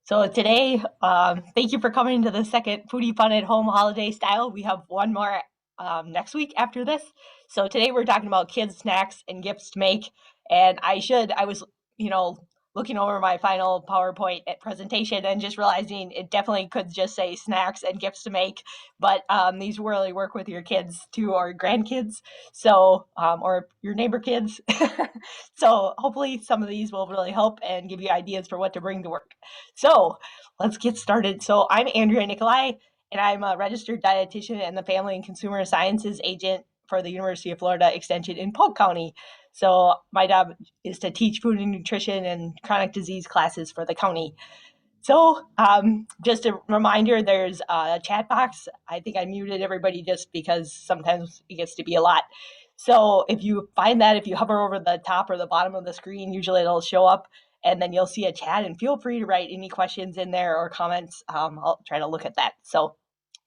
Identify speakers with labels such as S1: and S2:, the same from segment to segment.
S1: So today, thank you for coming to the second Foodie Fun at Home holiday style. We have one more next week after this. So today we're talking about kids' snacks and gifts to make. And I was, you know, looking over my final PowerPoint presentation and just realizing it definitely could just say snacks and gifts to make. But these really work with your kids too, or grandkids. So, or your neighbor kids. So hopefully some of these will really help and give you ideas for what to bring to work. So let's get started. So I'm Andrea Nicolai, and I'm a registered dietitian and the Family and Consumer Sciences agent for the University of Florida Extension in Polk County. So my job is to teach food and nutrition and chronic disease classes for the county. So just a reminder, there's a chat box. I think I muted everybody just because sometimes it gets to be a lot. So if you find that, if you hover over the top or the bottom of the screen, usually it'll show up and then you'll see a chat, and feel free to write any questions in there or comments. I'll try to look at that. So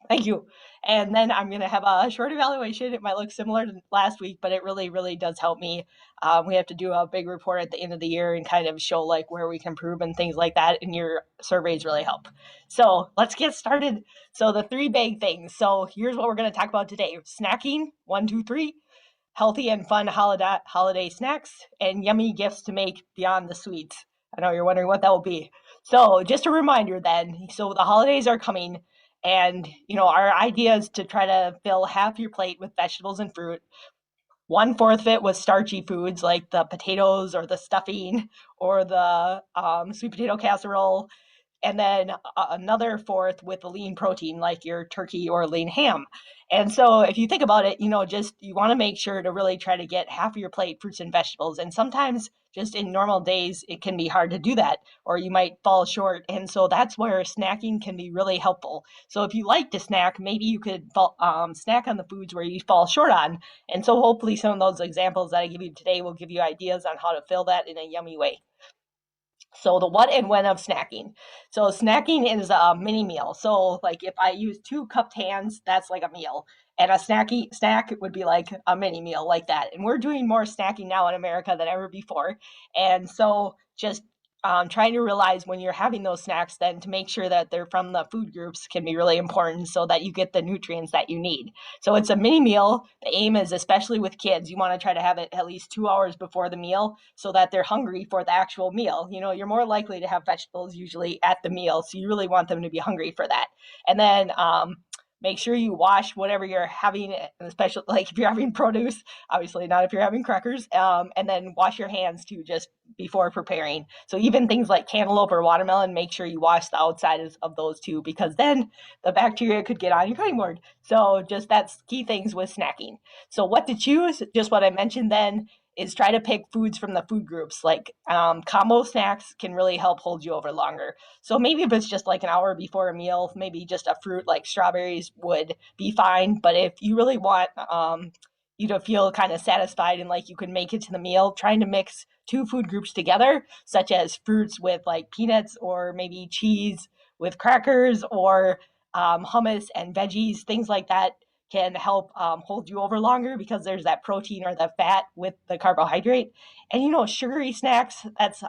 S1: thank you. And then I'm going to have a short evaluation. It might look similar to last week, but it really, really does help me. We have to do a big report at the end of the year and kind of show like where we can improve and things like that. And your surveys really help. So let's get started. So the three big things. So here's what we're going to talk about today. Snacking, 1, 2, 3. Healthy and fun holiday snacks, and yummy gifts to make beyond the sweets. I know you're wondering what that will be. So just a reminder then, so the holidays are coming, and our idea is to try to fill half your plate with vegetables and fruit, 1/4 of it with starchy foods like the potatoes or the stuffing or the sweet potato casserole, and then another fourth with a lean protein like your turkey or lean ham. And so if you think about it, just you want to make sure to really try to get half of your plate fruits and vegetables. And sometimes just in normal days, it can be hard to do that, or you might fall short. And so that's where snacking can be really helpful. So if you like to snack, maybe you could snack on the foods where you fall short on. And so hopefully some of those examples that I give you today will give you ideas on how to fill that in a yummy way. So the what and when of snacking. So snacking is a mini meal. So like if I use 2 cupped hands, that's like a meal. And a snack would be like a mini meal like that. And we're doing more snacking now in America than ever before. And so just trying to realize when you're having those snacks, then to make sure that they're from the food groups can be really important so that you get the nutrients that you need. So it's a mini meal. The aim is, especially with kids, you want to try to have it at least 2 hours before the meal so that they're hungry for the actual meal. You're more likely to have vegetables usually at the meal, so you really want them to be hungry for that. And then make sure you wash whatever you're having, especially like if you're having produce, obviously not if you're having crackers, and then wash your hands too just before preparing. So even things like cantaloupe or watermelon, make sure you wash the outside of those too, because then the bacteria could get on your cutting board. So just that's key things with snacking. So what to choose, just what I mentioned then, is try to pick foods from the food groups. Like combo snacks can really help hold you over longer. So maybe if it's just like an hour before a meal, maybe just a fruit like strawberries would be fine. But if you really want you to feel kind of satisfied and like you can make it to the meal, trying to mix 2 food groups together, such as fruits with like peanuts or maybe cheese with crackers, or hummus and veggies, things like that can help hold you over longer because there's that protein or the fat with the carbohydrate. And sugary snacks, that's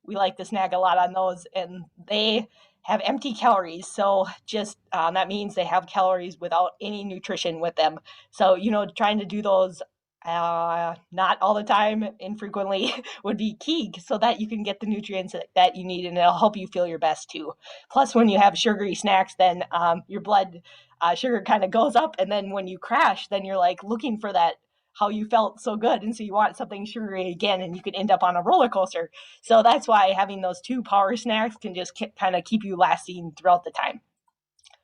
S1: we like to snack a lot on those, and they have empty calories. So just that means they have calories without any nutrition with them. So trying to do those not all the time, infrequently, would be key so that you can get the nutrients that you need, and it'll help you feel your best too. Plus, when you have sugary snacks, then your blood sugar kind of goes up, and then when you crash, then you're like looking for that how you felt so good, and so you want something sugary again, and you could end up on a roller coaster. So that's why having those 2 power snacks can just kind of keep you lasting throughout the time.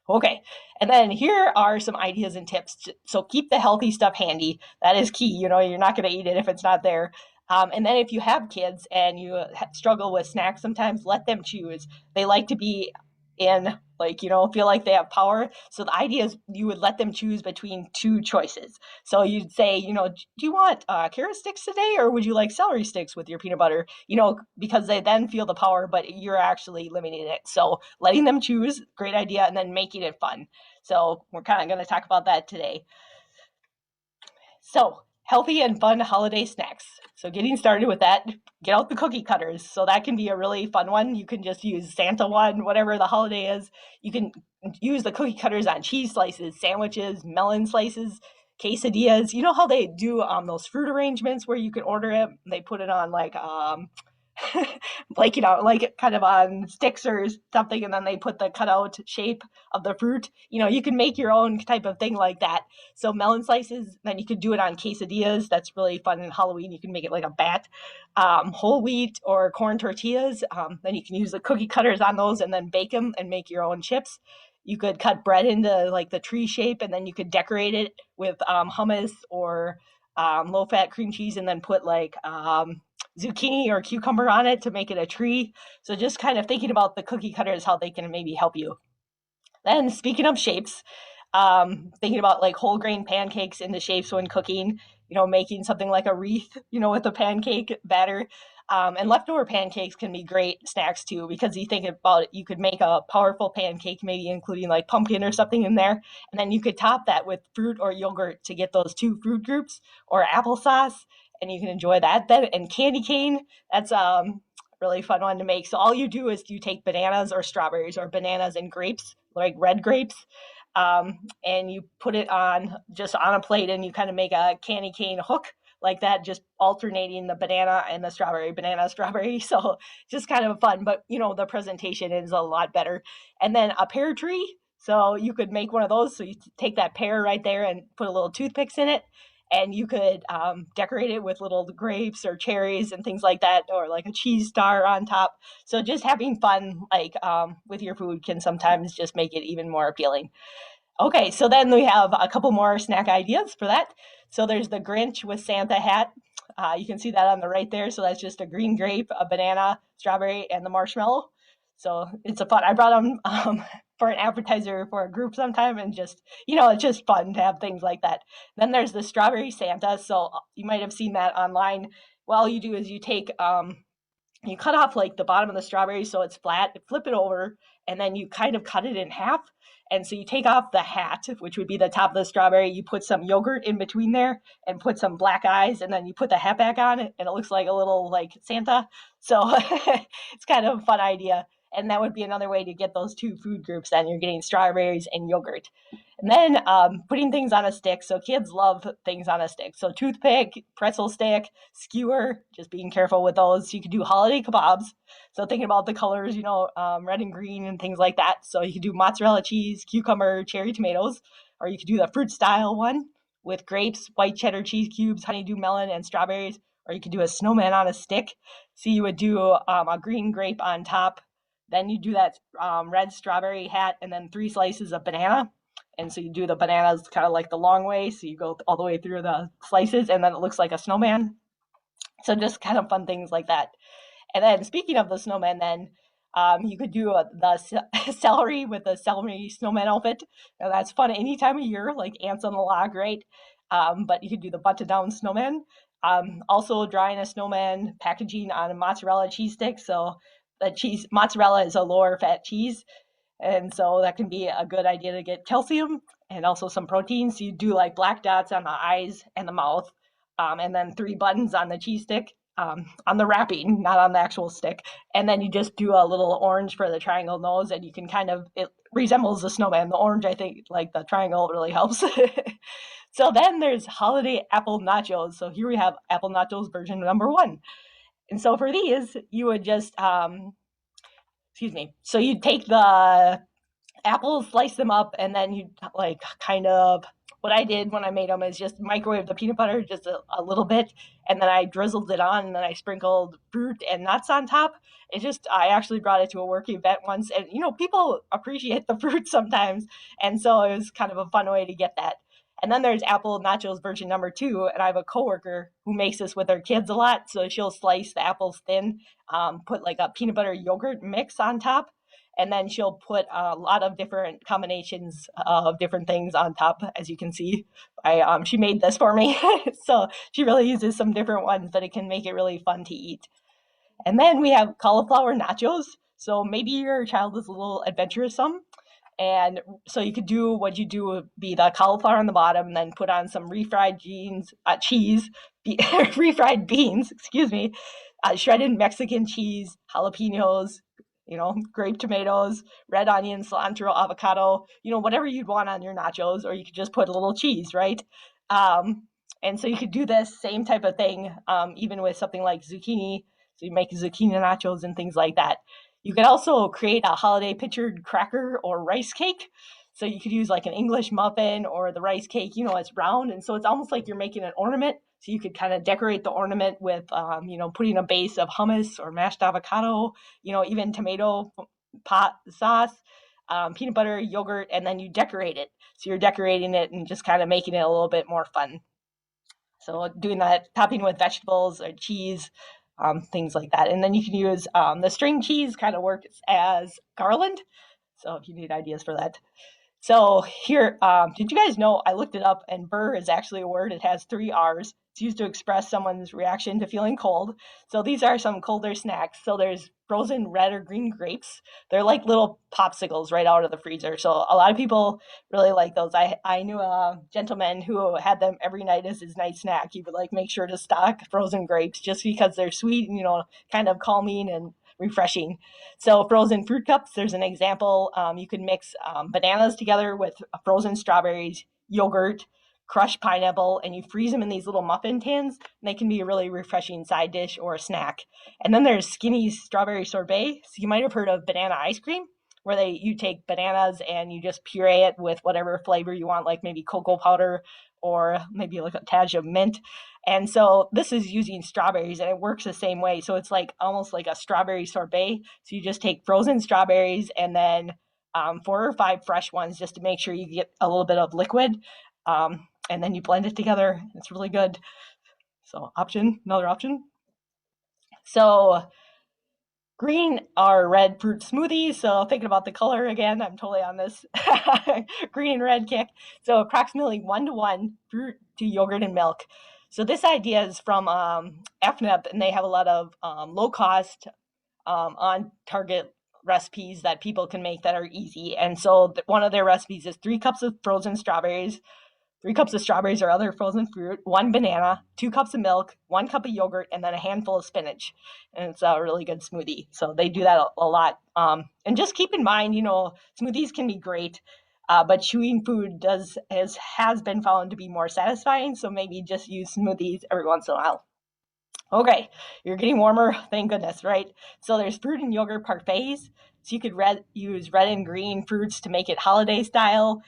S1: Okay, and then here are some ideas and tips. So keep the healthy stuff handy. That is key. You're not going to eat it if it's not there. And then if you have kids and you struggle with snacks, sometimes let them choose. They like to be in, like, feel like they have power. So the idea is you would let them choose between 2 choices. So you'd say, do you want carrot sticks today, or would you like celery sticks with your peanut butter? Because they then feel the power, but you're actually limiting it. So letting them choose, great idea, and then making it fun. So we're kind of going to talk about that today. So healthy and fun holiday snacks. So getting started with that, get out the cookie cutters. So that can be a really fun one. You can just use Santa one, whatever the holiday is. You can use the cookie cutters on cheese slices, sandwiches, melon slices, quesadillas. You know how they do those fruit arrangements where you can order it? They put it on like like like kind of on sticks or something, and then they put the cutout shape of the fruit. You can make your own type of thing like that. So melon slices, then you could do it on quesadillas. That's really fun in Halloween. You can make it like a bat. Whole wheat or corn tortillas, then you can use the cookie cutters on those and then bake them and make your own chips. You could cut bread into like the tree shape, and then you could decorate it with hummus or low fat cream cheese, and then put like zucchini or cucumber on it to make it a tree. So just kind of thinking about the cookie cutters, how they can maybe help you. Then speaking of shapes, thinking about like whole grain pancakes into shapes when cooking, making something like a wreath, with the pancake batter. And leftover pancakes can be great snacks too, because you think about it, you could make a powerful pancake, maybe including like pumpkin or something in there. And then you could top that with fruit or yogurt to get those two fruit groups, or applesauce, and you can enjoy that. Then, and candy cane, that's really fun one to make. So all you do is you take bananas or strawberries, or bananas and grapes, like red grapes, and you put it just on a plate, and you kind of make a candy cane hook like that, just alternating the banana and the strawberry, banana, strawberry. So just kind of fun, but the presentation is a lot better. And then a pear tree. So you could make one of those. So you take that pear right there and put a little toothpicks in it, and you could decorate it with little grapes or cherries and things like that, or like a cheese star on top. So just having fun, like with your food, can sometimes just make it even more appealing. Okay, so then we have a couple more snack ideas for that. So there's the Grinch with Santa hat. You can see that on the right there. So that's just a green grape, a banana, strawberry, and the marshmallow. So it's a fun. I brought them for an appetizer for a group sometime, and just it's just fun to have things like that. Then there's the strawberry Santa. So you might have seen that online. Well, all you do is you take you cut off like the bottom of the strawberry so it's flat, flip it over, and then you kind of cut it in half. And so you take off the hat, which would be the top of the strawberry, you put some yogurt in between there and put some black eyes, and then you put the hat back on, and it looks like a little like Santa. So it's kind of a fun idea. And that would be another way to get those two food groups. Then you're getting strawberries and yogurt. And then putting things on a stick. So kids love things on a stick. So toothpick, pretzel stick, skewer, just being careful with those. You could do holiday kebabs. So thinking about the colors, red and green and things like that. So you could do mozzarella cheese, cucumber, cherry tomatoes, or you could do the fruit style one with grapes, white cheddar cheese cubes, honeydew melon, and strawberries. Or you could do a snowman on a stick. So you would do a green grape on top. Then you do that red strawberry hat, and then 3 slices of banana. And so you do the bananas kind of like the long way. So you go all the way through the slices, and then it looks like a snowman. So just kind of fun things like that. And then speaking of the snowman, then you could do the celery with the celery snowman outfit. And that's fun any time of year, like ants on the log, right? But you could do the button down snowman. Also drawing a snowman packaging on a mozzarella cheese stick. So the mozzarella is a lower fat cheese. And so that can be a good idea to get calcium and also some protein. So you do like black dots on the eyes and the mouth, and then 3 buttons on the cheese stick, on the wrapping, not on the actual stick. And then you just do a little orange for the triangle nose, and you can it resembles the snowman. The orange, I think, like the triangle really helps. So then there's holiday apple nachos. So here we have apple nachos version number 1. And so for these, you would just, so you'd take the apples, slice them up, and then you'd like kind of, what I did when I made them is just microwave the peanut butter just a little bit, and then I drizzled it on, and then I sprinkled fruit and nuts on top. I actually brought it to a work event once, and people appreciate the fruit sometimes, and so it was kind of a fun way to get that. And then there's apple nachos version number 2, and I have a coworker who makes this with her kids a lot. So she'll slice the apples thin, put like a peanut butter yogurt mix on top, and then she'll put a lot of different combinations of different things on top, as you can see. She made this for me, so she really uses some different ones, but it can make it really fun to eat. And then we have cauliflower nachos. So maybe your child is a little adventuresome, And so you could do what you do would be the cauliflower on the bottom, and then put on some cheese, refried beans, excuse me, shredded Mexican cheese, jalapenos, grape tomatoes, red onion, cilantro, avocado, whatever you'd want on your nachos, or you could just put a little cheese, right? Um, and so you could do this same type of thing, even with something like zucchini. So you make zucchini nachos and things like that. You could also create a holiday pictured cracker or rice cake. So you could use like an English muffin or the rice cake, it's round. And so it's almost like you're making an ornament. So you could kind of decorate the ornament with, putting a base of hummus or mashed avocado, even tomato pot sauce, peanut butter, yogurt, and then you decorate it. So you're decorating it and just kind of making it a little bit more fun. So doing that, topping with vegetables or cheese, things like that. And then you can use the string cheese, kind of works as garland. So if you need ideas for that. So here, did you guys know, I looked it up, and burr is actually a word. It has 3 R's. It's used to express someone's reaction to feeling cold. So these are some colder snacks. So there's frozen red or green grapes. They're like little popsicles right out of the freezer. So a lot of people really like those. I knew a gentleman who had them every night as his night snack. He would like make sure to stock frozen grapes just because they're sweet and, kind of calming and refreshing. So frozen fruit cups, there's an example. You can mix bananas together with frozen strawberries, yogurt, crushed pineapple, and you freeze them in these little muffin tins. And they can be a really refreshing side dish or a snack. And then there's skinny strawberry sorbet. So you might have heard of banana ice cream, where you take bananas and you just puree it with whatever flavor you want, like maybe cocoa powder or maybe like a touch of mint. And so this is using strawberries, and it works the same way. So it's like almost like a strawberry sorbet. So you just take frozen strawberries and then 4 or 5 fresh ones just to make sure you get a little bit of liquid. And then you blend it together. It's really good. So another option. So green or red fruit smoothies. So thinking about the color again, I'm totally on this green and red kick. So approximately 1-to-1 fruit to yogurt and milk. So this idea is from FNEP, and they have a lot of low cost, on target recipes that people can make that are easy. And so one of their recipes is 3 cups of frozen strawberries, 3 cups of strawberries or other frozen fruit, 1 banana, 2 cups of milk, 1 cup of yogurt, and then a handful of spinach. And it's a really good smoothie. So they do that a lot. And just keep in mind, smoothies can be great, but chewing food has been found to be more satisfying. So maybe just use smoothies every once in a while. Okay, you're getting warmer, thank goodness, right? So there's fruit and yogurt parfaits. So you could use red and green fruits to make it holiday style.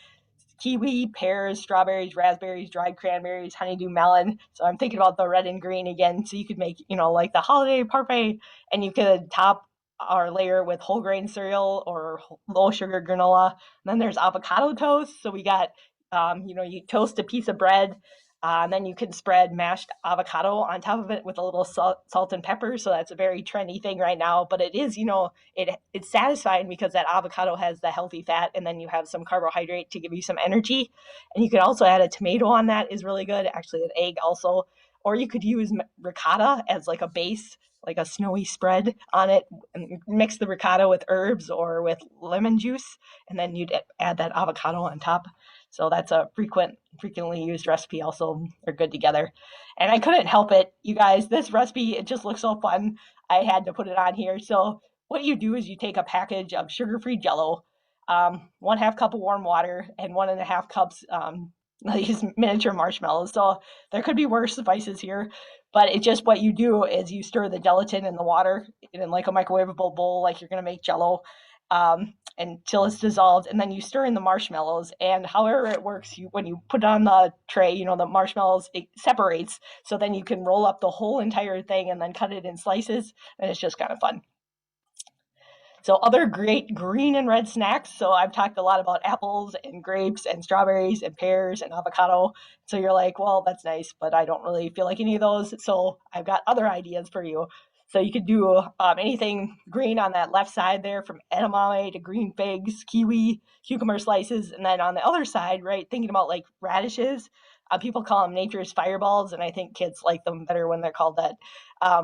S1: Kiwi, pears, strawberries, raspberries, dried cranberries, honeydew melon. So I'm thinking about the red and green again. So you could make, like the holiday parfait, and you could top or layer with whole grain cereal or low sugar granola. And then there's avocado toast. So we got, you toast a piece of bread, and then you can spread mashed avocado on top of it with a little salt and pepper. So that's a very trendy thing right now. But it is, it's satisfying because that avocado has the healthy fat, and then you have some carbohydrate to give you some energy. And you can also add a tomato on that, is really good. Actually, an egg also. Or you could use ricotta as like a base, like a snowy spread on it, and mix the ricotta with herbs or with lemon juice, and then you'd add that avocado on top. So that's a frequently used recipe also. They're good together. And I couldn't help it, you guys. This recipe, it just looks so fun. I had to put it on here. So what you do is you take a package of sugar-free Jell-O, 1/2 cup of warm water, and 1.5 cups these miniature marshmallows. So there could be worse spices here, but it's just what you do is you stir the gelatin in the water in like a microwavable bowl, like you're going to make Jell-O, until it's dissolved, and then you stir in the marshmallows. And however it works, when you put it on the tray, the marshmallows, it separates, so then you can roll up the whole entire thing and then cut it in slices, and it's just kind of fun. So other great green and red snacks. So I've talked a lot about apples and grapes and strawberries and pears and avocado. So you're like, well, that's nice, but I don't really feel like any of those. So I've got other ideas for you. So you could do anything green on that left side there, from edamame to green figs, kiwi, cucumber slices. And then on the other side, right, thinking about like radishes, people call them nature's fireballs, and I think kids like them better when they're called that.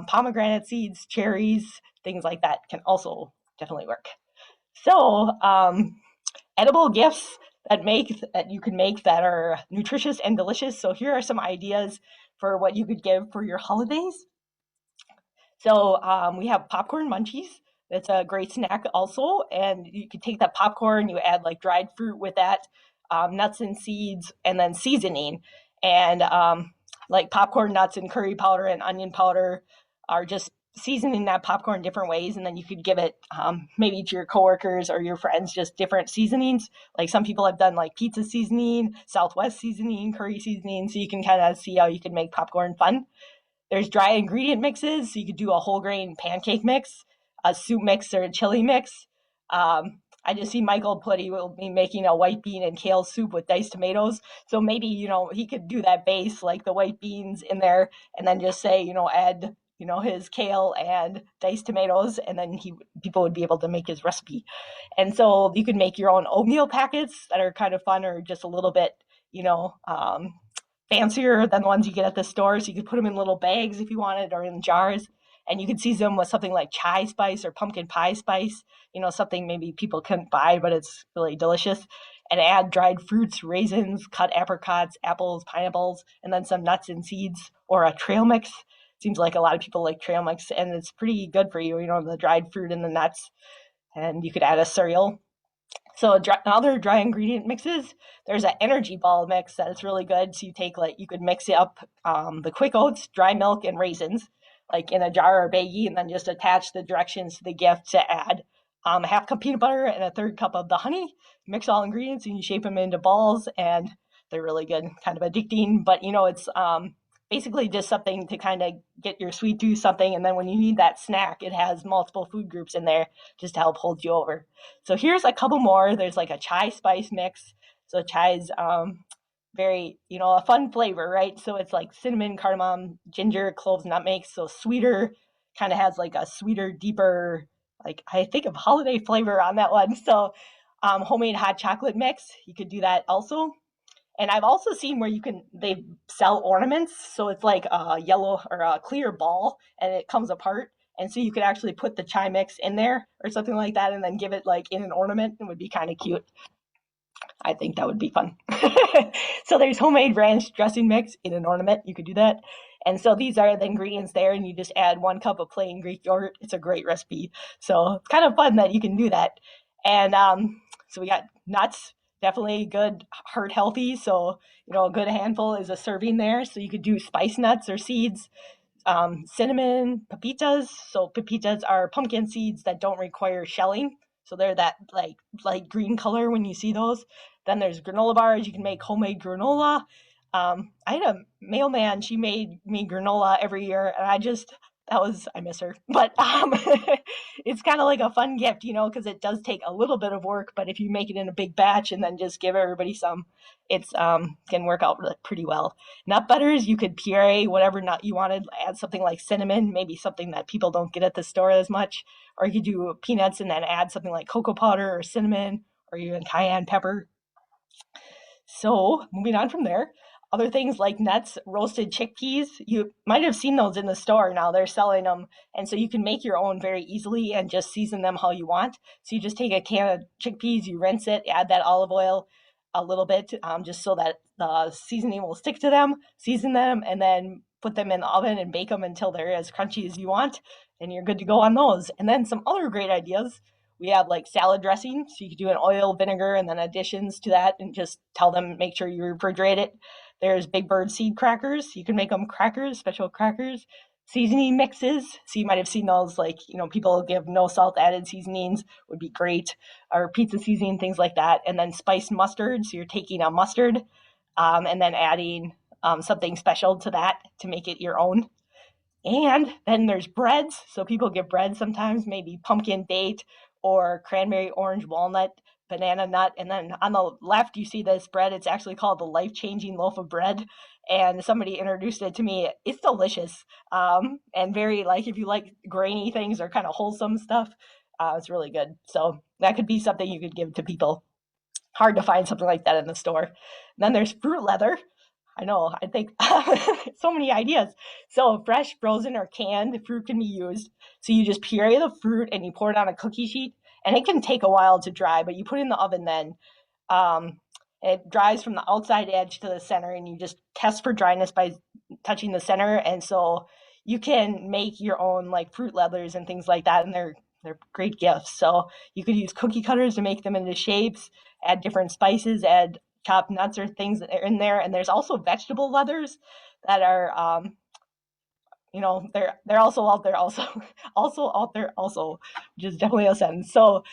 S1: Pomegranate seeds, cherries, things like that can also definitely work. So edible gifts that you can make that are nutritious and delicious. So here are some ideas for what you could give for your holidays. So we have popcorn munchies. That's a great snack also. And you can take that popcorn, you add like dried fruit with that, nuts and seeds, and then seasoning. And like popcorn nuts and curry powder and onion powder are just seasoning that popcorn different ways. And then you could give it maybe to your coworkers or your friends, just different seasonings. Like some people have done like pizza seasoning, Southwest seasoning, curry seasoning. So you can kind of see how you can make popcorn fun. There's dry ingredient mixes. So you could do a whole grain pancake mix, a soup mix, or a chili mix. I just see Michael put he will be making a white bean and kale soup with diced tomatoes. So maybe, he could do that base, like the white beans in there, and then just say, add, his kale and diced tomatoes, and then people would be able to make his recipe. And so you could make your own oatmeal packets that are kind of fun or just a little bit, you know, um, fancier than the ones you get at the store. So you could put them in little bags if you wanted or in jars. And you could season them with something like chai spice or pumpkin pie spice, something maybe people couldn't buy, but it's really delicious. And add dried fruits, raisins, cut apricots, apples, pineapples, and then some nuts and seeds or a trail mix. Seems like a lot of people like trail mix, and it's pretty good for you, the dried fruit and the nuts. And you could add a cereal. So other dry ingredient mixes, there's an energy ball mix that's really good. So you could mix it up the quick oats, dry milk, and raisins, like in a jar or baggie, and then just attach the directions to the gift to add a half cup peanut butter and a third cup of the honey. Mix all ingredients and you shape them into balls, and they're really good, kind of addicting. But it's basically just something to kind of get your sweet tooth something, and then when you need that snack, it has multiple food groups in there just to help hold you over. So here's a couple more. There's like a chai spice mix. So chai's very, a fun flavor, right? So it's like cinnamon, cardamom, ginger, cloves, nutmeg. So sweeter, kind of has like a sweeter, deeper, like I think of holiday flavor on that one. So homemade hot chocolate mix, you could do that also. And I've also seen where they sell ornaments. So it's like a yellow or a clear ball and it comes apart. And so you could actually put the chai mix in there or something like that and then give it like in an ornament. It would be kind of cute. I think that would be fun. So there's homemade ranch dressing mix in an ornament. You could do that. And so these are the ingredients there, and you just add 1 cup of plain Greek yogurt. It's a great recipe. So it's kind of fun that you can do that. And so we got nuts, definitely good, heart healthy. So, a good handful is a serving there. So you could do spice nuts or seeds, cinnamon, pepitas. So pepitas are pumpkin seeds that don't require shelling. So they're that like green color when you see those. Then there's granola bars. You can make homemade granola. I had a mailman. She made me granola every year, and I miss her. But it's kind of like a fun gift, because it does take a little bit of work. But if you make it in a big batch and then just give everybody some, it's can work out pretty well. Nut butters, you could puree whatever nut you wanted. Add something like cinnamon, maybe something that people don't get at the store as much. Or you could do peanuts and then add something like cocoa powder or cinnamon or even cayenne pepper. So moving on from there, other things like nuts, roasted chickpeas. You might have seen those in the store now. They're selling them. And so you can make your own very easily and just season them how you want. So you just take a can of chickpeas, you rinse it, add that olive oil a little bit, just so that the seasoning will stick to them, season them, and then put them in the oven and bake them until they're as crunchy as you want. And you're good to go on those. And then some other great ideas. We have like salad dressing. So you could do an oil, vinegar, and then additions to that and just tell them, make sure you refrigerate it. There's Big Bird seed crackers. You can make them crackers, special crackers. Seasoning mixes. So you might have seen those, like, people give no salt added seasonings would be great. Or pizza seasoning, things like that. And then spiced mustard. So you're taking a mustard and then adding something special to that to make it your own. And then there's breads. So people give bread sometimes, maybe pumpkin date or cranberry orange walnut banana nut. And then on the left, you see this bread. It's actually called the life-changing loaf of bread. And somebody introduced it to me. It's delicious. And very, like, if you like grainy things or kind of wholesome stuff, it's really good. So that could be something you could give to people. Hard to find something like that in the store. And then there's fruit leather. I know, I think so many ideas. So fresh, frozen, or canned fruit can be used. So you just puree the fruit and you pour it on a cookie sheet and it can take a while to dry, but you put it in the oven then. Um, it dries from the outside edge to the center, and you just test for dryness by touching the center. And so you can make your own like fruit leathers and things like that, and they're great gifts. So you could use cookie cutters to make them into shapes, add different spices, add chopped nuts or things that are in there. And there's also vegetable leathers that are they're also out there also also out there also, which is definitely a sentence. So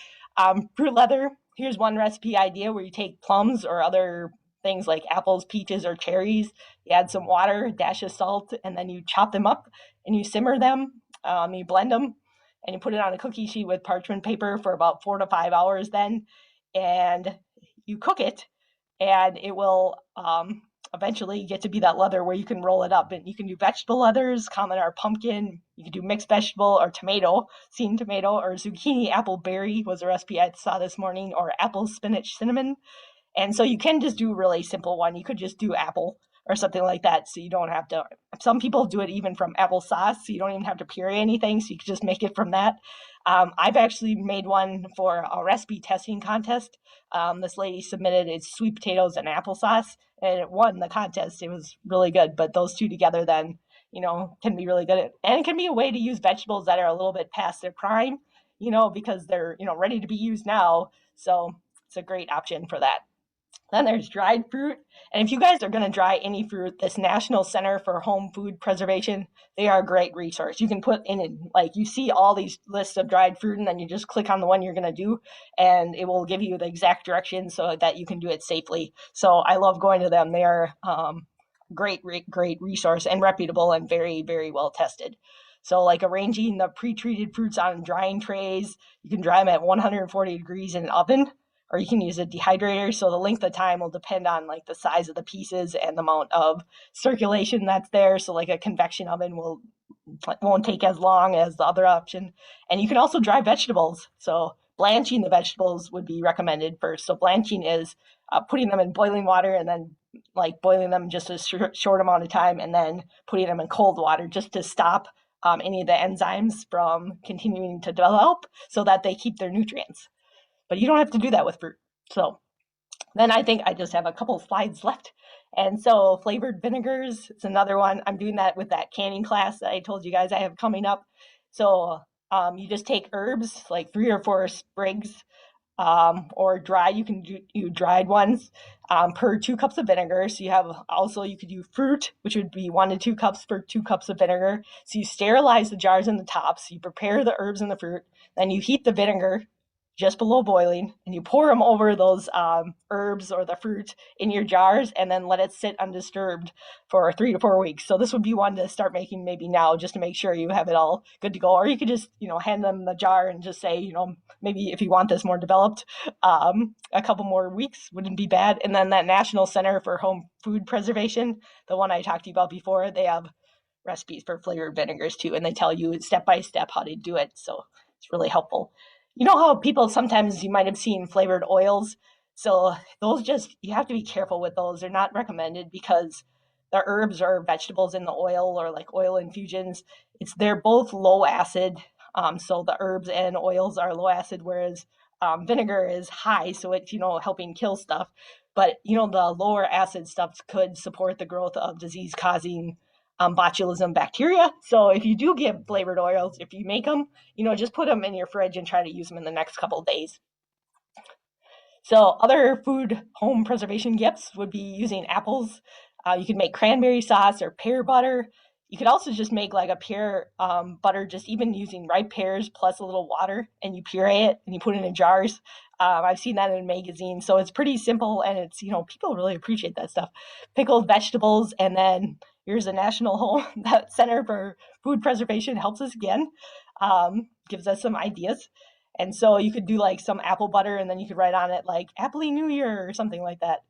S1: fruit leather, here's one recipe idea where you take plums or other things like apples, peaches, or cherries. You add some water, a dash of salt, and then you chop them up and you simmer them. You blend them and you put it on a cookie sheet with parchment paper for about 4 to 5 hours then, and you cook it, and it will eventually get to be that leather where you can roll it up. And you can do vegetable leathers, common or pumpkin. You can do mixed vegetable or tomato, seen tomato, or zucchini apple berry was a recipe I saw this morning, or apple spinach cinnamon. And so you can just do a really simple one. You could just do apple or something like that. So you don't have to, some people do it even from applesauce. So you don't even have to puree anything. So you can just make it from that. I've actually made one for a recipe testing contest. This lady submitted its sweet potatoes and applesauce, and it won the contest. It was really good. But those two together then, can be really good. And it can be a way to use vegetables that are a little bit past their prime, because they're, ready to be used now. So it's a great option for that. Then there's dried fruit. And if you guys are going to dry any fruit, this National Center for Home Food Preservation, they are a great resource. You can put in, like, you see all these lists of dried fruit, and then you just click on the one you're going to do, and it will give you the exact directions so that you can do it safely. So I love going to them. They are great resource and reputable and very, very well tested. So like arranging the pre-treated fruits on drying trays, you can dry them at 140 degrees in an oven, or you can use a dehydrator. So the length of time will depend on like the size of the pieces and the amount of circulation that's there. So like a convection oven won't take as long as the other option. And you can also dry vegetables. So blanching the vegetables would be recommended first. So blanching is putting them in boiling water and then like boiling them just a short amount of time, and then putting them in cold water just to stop any of the enzymes from continuing to develop so that they keep their nutrients. But you don't have to do that with fruit. So then I think I just have a couple slides left. And so flavored vinegars is another one. I'm doing that with that canning class that I told you guys I have coming up. So you just take herbs, like 3 or 4 sprigs, or dry. You can do dried ones per 2 cups of vinegar. So you could do fruit, which would be 1 to 2 cups for 2 cups of vinegar. So you sterilize the jars and the tops. You prepare the herbs and the fruit. Then you heat the vinegar just below boiling, and you pour them over those herbs or the fruit in your jars, and then let it sit undisturbed for 3 to 4 weeks. So this would be one to start making maybe now, just to make sure you have it all good to go. Or you could just, hand them the jar and just say, maybe if you want this more developed, a couple more weeks wouldn't be bad. And then that National Center for Home Food Preservation, the one I talked to you about before, they have recipes for flavored vinegars too, and they tell you step by step how to do it. So it's really helpful. You know how people sometimes, you might have seen flavored oils. So those you have to be careful with those. They're not recommended because the herbs or vegetables in the oil, or like oil infusions, they're both low acid. So the herbs and oils are low acid, whereas vinegar is high. So it's, helping kill stuff. But, the lower acid stuff could support the growth of disease causing botulism bacteria. So if you do get flavored oils, if you make them, just put them in your fridge and try to use them in the next couple of days. So other food home preservation gifts would be using apples. You could make cranberry sauce or pear butter. You could also just make like a pear butter, just even using ripe pears plus a little water, and you puree it and you put it in jars. I've seen that in a magazine. So it's pretty simple, and it's, people really appreciate that stuff. Pickled vegetables, and then here's a National Home Center for Food Preservation helps us again, gives us some ideas. And so you could do like some apple butter, and then you could write on it like Happy New Year or something like that.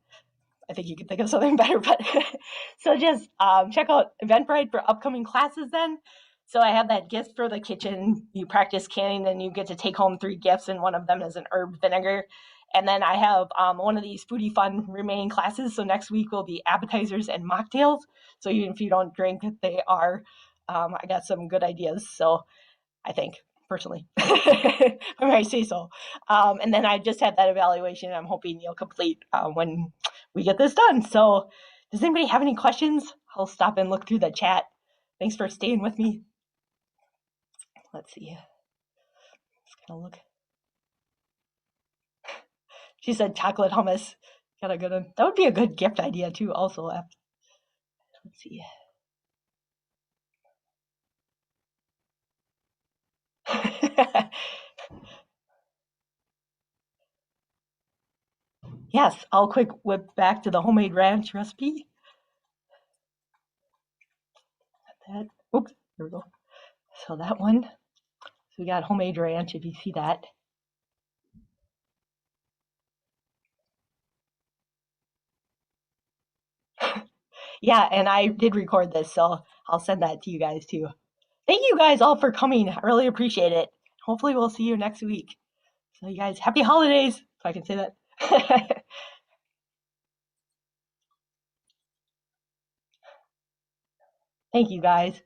S1: I think you could think of something better, but so just check out Eventbrite for upcoming classes then. So I have that gift for the kitchen. You practice canning, and you get to take home 3 gifts, and one of them is an herb vinegar. And then I have one of these Foodie Fun remaining classes. So next week will be appetizers and mocktails. So even if you don't drink, they are, I got some good ideas. So I think. personally, if I might say so. And then I just had that evaluation. I'm hoping you'll complete when we get this done. So does anybody have any questions? I'll stop and look through the chat. Thanks for staying with me. Let's see. Let's kind of look. She said chocolate hummus. Got a good one. That would be a good gift idea too. Also, let's see. Yes, I'll quick whip back to the homemade ranch recipe. That. Oops, there we go. So that one. So we got homemade ranch. If you see that. Yeah, and I did record this, so I'll send that to you guys too. Thank you guys all for coming. I really appreciate it. Hopefully we'll see you next week. So you guys, happy holidays, if I can say that. Thank you guys.